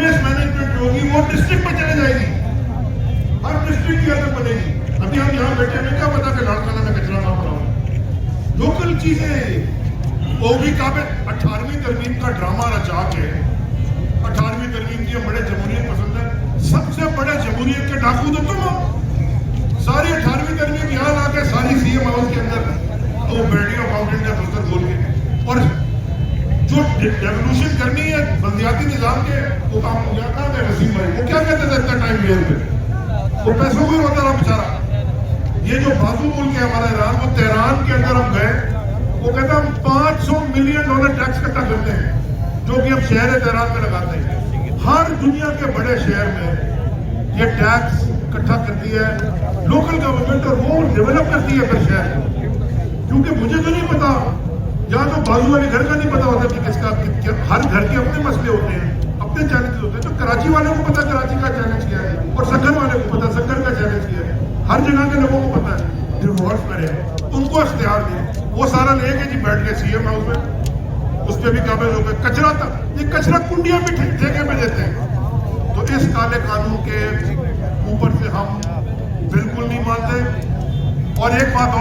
Waste management जो होगी वो डिस्ट्रिक्ट में चले जाएगी, हर डिस्ट्रिक्ट की अलग बनेगी। अभी हम यहाँ बैठे हमें क्या पता कि लाड़काना में कचरा ना बनाओ, लोकल चीजें। वो भी काबे 18वीं तरमीम का ड्रामा रचा के 18वीं तरमीम की बड़े जमहूरियत पसंद है, सबसे बड़े जमहूरियत के डाकू तो तुम हो। सारी 18वीं तरमीम यहाँ ला के सारी सीएम हाउस के अंदर वो बैटियों फाउंटेन का दफ्तर खोल के, और जो रेवोल्यूशन करनी है बल्दियाती निजाम के वो काम हो गया। कहाँ गए वसीम भाई? वो क्या कहते थे इतना टाइम लिया पे, वो पैसों को ही होता रहा बेचारा। ये जो बाजू मुल्क है हमारा ईरान, वो तेहरान के अंदर हम गए, वो कहता हम $500 मिलियन टैक्स इकट्ठा करते हैं, जो कि हम शहर तेहरान में लगाते हैं। हर दुनिया के बड़े शहर में ये टैक्स इकट्ठा करती है लोकल गवर्नमेंट, और वो डेवलप करती है फिर शहर को। क्योंकि मुझे तो नहीं पता, या तो बाजू वाले घर का नहीं पता होता कि किसका, हर घर के अपने मसले होते हैं, अपने चैलेंज होते हैं। तो कराची वाले को पता कराची का चैलेंज क्या है, और सक्कर वाले को पता सक्कर का चैलेंज क्या है, हर जगह के लोगों को पता है। डिवोर्स करे, उनको इख्तियार दिए, वो सारा लेके जी बैठ के सीएम हाउस में, उस पर भी काबिल हो गए। कचरा तक, ये कचरा कुंडियां भी ठेके पे देते हैं। तो इस काले कानून के ऊपर से हम बिल्कुल नहीं मानते। और एक बात और